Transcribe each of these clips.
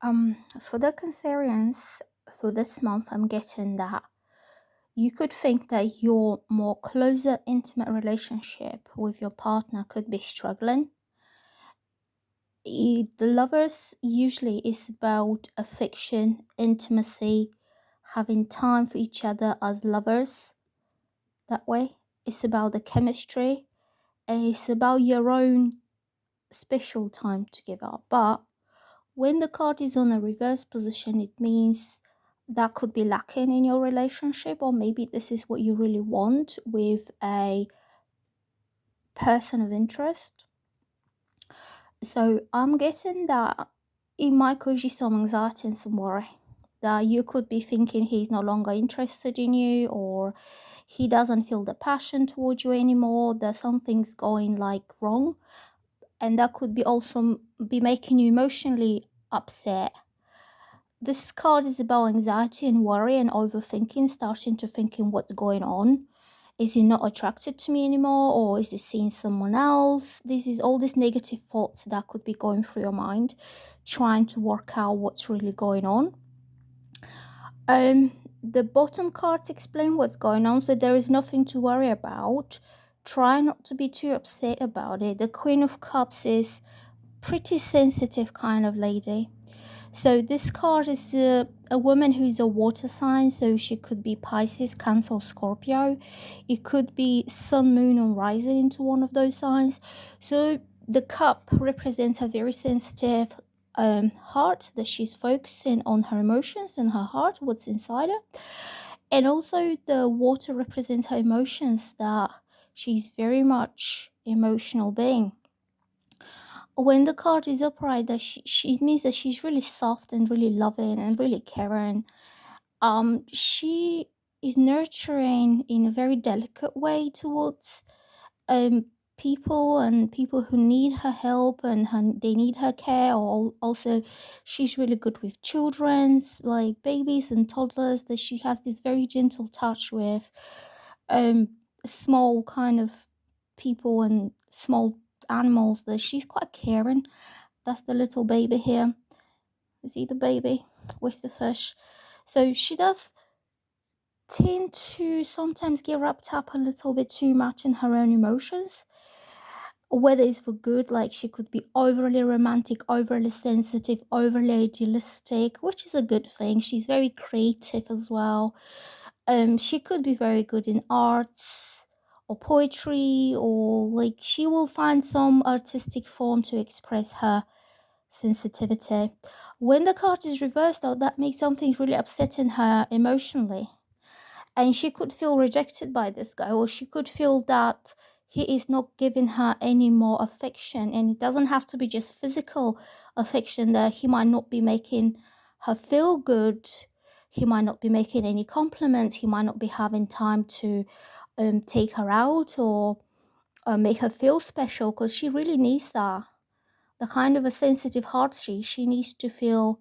For the Cancerians for this month, I'm getting that you could think that your more closer, intimate relationship with your partner could be struggling. The lovers usually is about affection, intimacy, having time for each other as lovers. That way, it's about the chemistry and it's about your own special time together. But when the card is on a reverse position, it means that could be lacking in your relationship, or maybe this is what you really want with a person of interest. So I'm getting that it might cause you some anxiety and some worry. That you could be thinking he's no longer interested in you, or he doesn't feel the passion towards you anymore. There's something's going like wrong, and that could be also be making you emotionally upset. This card is about anxiety and worry and overthinking, starting to thinking what's going on. Is he not attracted to me anymore, or is he seeing someone else? This is all these negative thoughts that could be going through your mind, trying to work out what's really going on. The bottom cards explain what's going on, so there is nothing to worry about. Try not to be too upset about it. The Queen of Cups is pretty sensitive kind of lady. So this card is a woman who is a water sign, so she could be Pisces, Cancer, or Scorpio. It could be Sun, Moon, or rising into one of those signs. So the cup represents a very sensitive heart that she's focusing on her emotions and her heart, what's inside her. And also the water represents her emotions, that she's very much emotional being. When the card is upright, that she means that she's really soft and really loving and really caring. She is nurturing in a very delicate way towards um people and people who need her help and they need her care. Or also she's really good with children's like babies and toddlers, that she has this very gentle touch with um small kind of people and small animals, that she's quite caring. That's the little baby here. You see the baby with the fish. So she does tend to sometimes get wrapped up a little bit too much in her own emotions, whether it's for good, like she could be overly romantic, overly sensitive, overly idealistic, which is a good thing. She's very creative as well. She could be very good in arts or poetry, or like she will find some artistic form to express her sensitivity. When the card is reversed, though, that makes something really upsetting her emotionally. And she could feel rejected by this guy, or she could feel that he is not giving her any more affection. And it doesn't have to be just physical affection, that he might not be making her feel good. He might not be making any compliments. He might not be having time to take her out or make her feel special, because she really needs that. The kind of a sensitive heart she needs to feel,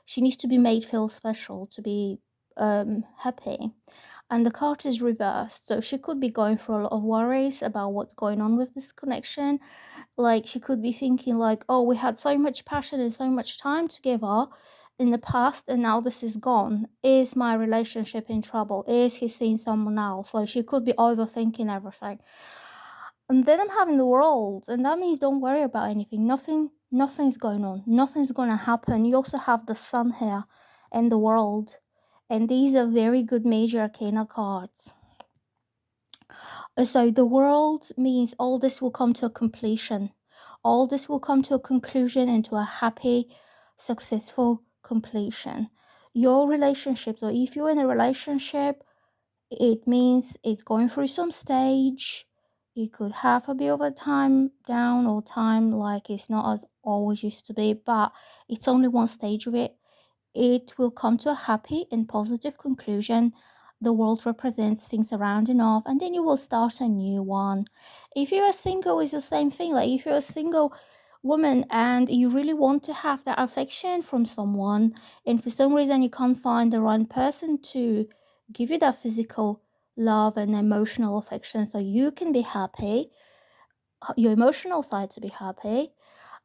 she needs to be made feel special to be happy. And the card is reversed, so she could be going through a lot of worries about what's going on with this connection. Like she could be thinking like, oh, we had so much passion and so much time together in the past, and now this is gone. Is my relationship in trouble? Is he seeing someone else? Like she could be overthinking everything. And then I'm having the world, and that means don't worry about anything. Nothing's going on. Nothing's gonna happen. You also have the sun here and the world. And these are very good major arcana cards. So the world means all this will come to a completion. All this will come to a conclusion and to a happy, successful completion. Your relationships, or if you're in a relationship, it means it's going through some stage. It could have a bit of a time down, or time like it's not as always used to be, but it's only one stage of it. It will come to a happy and positive conclusion. The world represents things around and off, and then you will start a new one. If you're single, it's the same thing. Like if you're a single woman and you really want to have that affection from someone, and for some reason you can't find the right person to give you that physical love and emotional affection so you can be happy, your emotional side to be happy,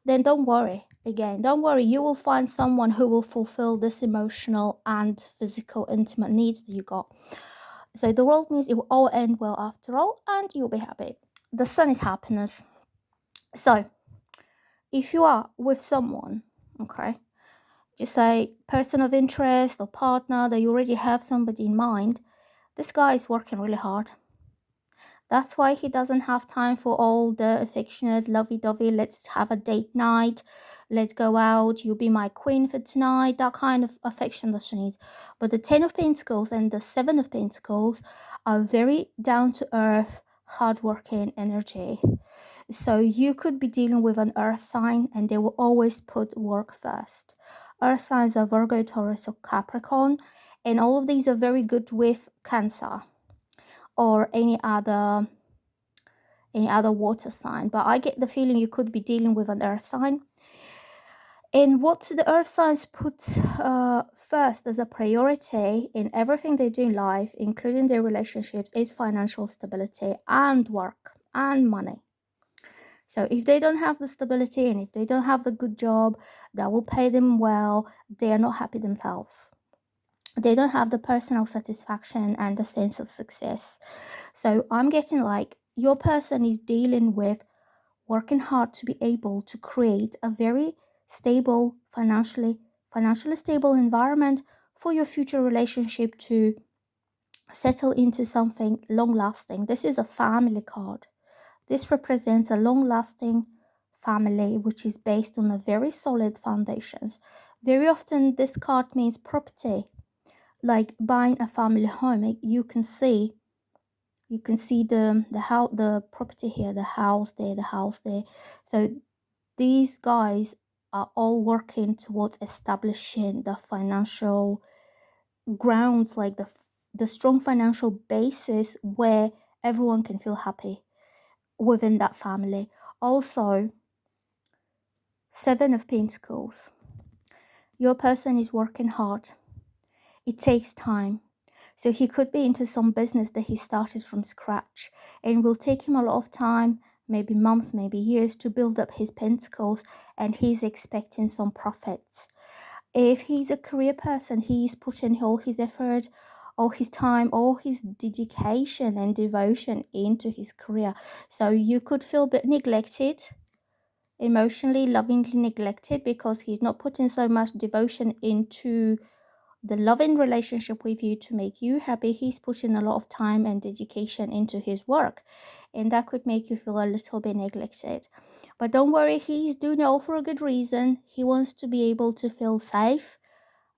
then don't worry. again, don't worry, you will find someone who will fulfill this emotional and physical intimate needs that you got. So the world means it will all end well after all, and you'll be happy. The sun is happiness. So if you are with someone, okay, just say person of interest or partner that you already have somebody in mind, this guy is working really hard. That's why he doesn't have time for all the affectionate, lovey-dovey, let's have a date night, let's go out, you'll be my queen for tonight, that kind of affection that she needs. But the 10 of Pentacles and the 7 of Pentacles are very down-to-earth, hard-working energy. So you could be dealing with an earth sign and they will always put work first. Earth signs are Virgo, Taurus, or Capricorn, and all of these are very good with Cancer or any other water sign, but I get the feeling you could be dealing with an earth sign. And what the earth signs put first as a priority in everything they do in life, including their relationships, is financial stability and work and money. So if they don't have the stability and if they don't have the good job that will pay them well, they are not happy themselves. They don't have the personal satisfaction and the sense of success. So I'm getting like your person is dealing with working hard to be able to create a very stable, financially stable environment for your future relationship to settle into something long lasting. This is a family card. This represents a long lasting family which is based on a very solid foundations. Very often this card means property, like buying a family home. You can see the property here, the house there. So these guys are all working towards establishing the financial grounds, like the strong financial basis where everyone can feel happy within that family. Also, 7 of Pentacles. Your person is working hard. It takes time. So he could be into some business that he started from scratch, and it will take him a lot of time, maybe months, maybe years, to build up his pentacles, and he's expecting some profits. If he's a career person, he's putting all his effort, all his time, all his dedication and devotion into his career. So you could feel a bit neglected, emotionally, lovingly neglected, because he's not putting so much devotion into the loving relationship with you to make you happy. He's putting a lot of time and dedication into his work, and that could make you feel a little bit neglected. But don't worry, he's doing it all for a good reason. He wants to be able to feel safe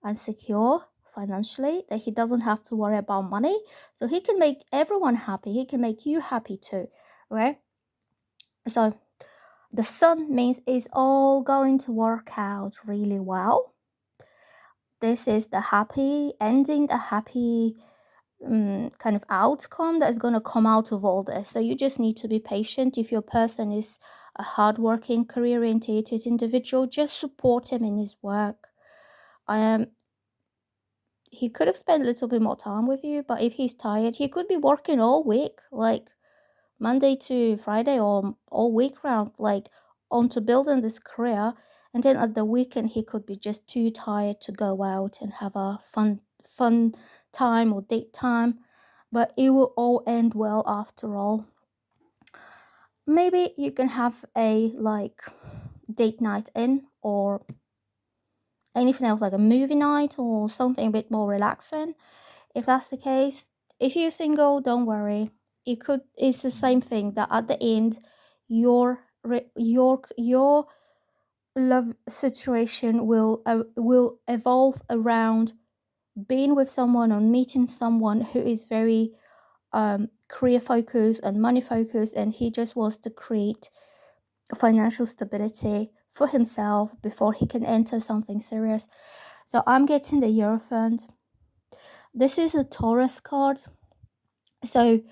and secure financially, that he doesn't have to worry about money, so he can make everyone happy. He can make you happy too, right? So the sun means it's all going to work out really well. This is the happy ending, the happy kind of outcome that's going to come out of all this. So you just need to be patient. If your person is a hardworking, career-oriented individual, just support him in his work. He could have spent a little bit more time with you, but if he's tired, he could be working all week, like Monday to Friday or all week round, like onto building this career. And then at the weekend, he could be just too tired to go out and have a fun time or date time. But it will all end well after all. Maybe you can have a like date night in, or anything else, like a movie night or something a bit more relaxing. If that's the case, if you're single, don't worry. It's the same thing, that at the end, your love situation will evolve around being with someone or meeting someone who is very career focused and money focused, and he just wants to create financial stability for himself before he can enter something serious. So I'm getting the Hierophant. This is a Taurus card. So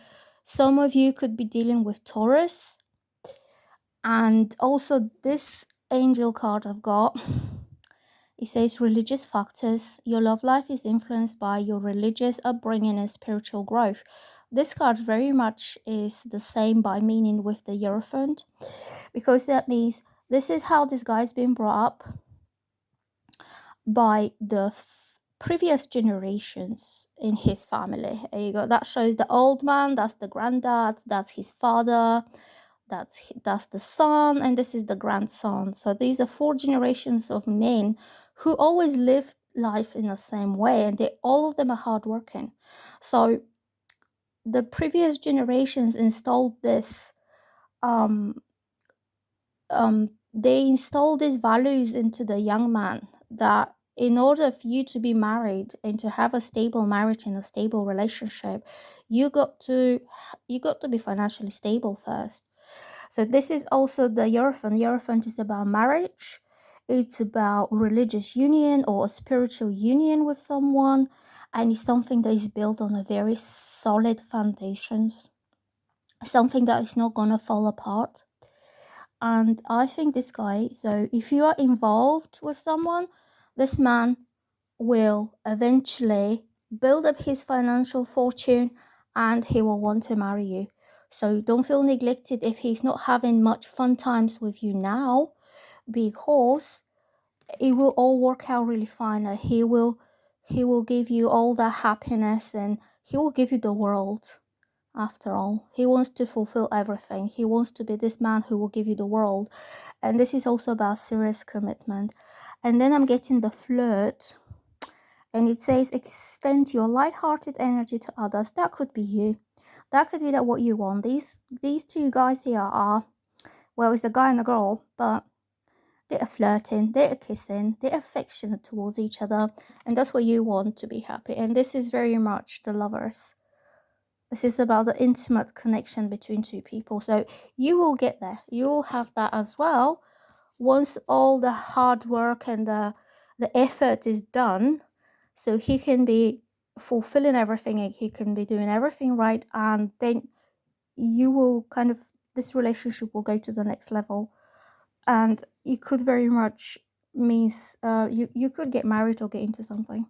some of you could be dealing with Taurus. And also this angel card I've got, it says religious factors. Your love life is influenced by your religious upbringing and spiritual growth. This card very much is the same by meaning with the Hierophant, because that means This is how this guy's been brought up by the previous generations in his family. There you go. That shows the old man, that's the granddad, that's his father, that's the son, and this is the grandson. So these are 4 generations of men who always lived life in the same way, and they all of them are hardworking. So the previous generations installed this um they install these values into the young man, that in order for you to be married and to have a stable marriage and a stable relationship, you got to be financially stable first. So this is also the Hierophant. Hierophant is about marriage. It's about religious union or a spiritual union with someone, and it's something that is built on a very solid foundations, something that is not gonna fall apart. And I think this guy, so if you are involved with someone, this man will eventually build up his financial fortune and he will want to marry you. So don't feel neglected if he's not having much fun times with you now, because it will all work out really fine. He will give you all that happiness, and he will give you the world. After all, he wants to fulfill everything. He wants to be this man who will give you the world. And this is also about serious commitment. And then I'm getting the flirt, and it says extend your light-hearted energy to others. That could be you. That could be that what you want. These 2 guys here are, well, it's a guy and a girl, but they're flirting, they're kissing, they're affectionate towards each other, and that's what you want, to be happy. And this is very much the lovers. This is about the intimate connection between 2 people. So you will get there. You will have that as well once all the hard work and the effort is done. So he can be fulfilling everything, and he can be doing everything right, and then you will kind of, this relationship will go to the next level, and it could very much means you could get married or get into something.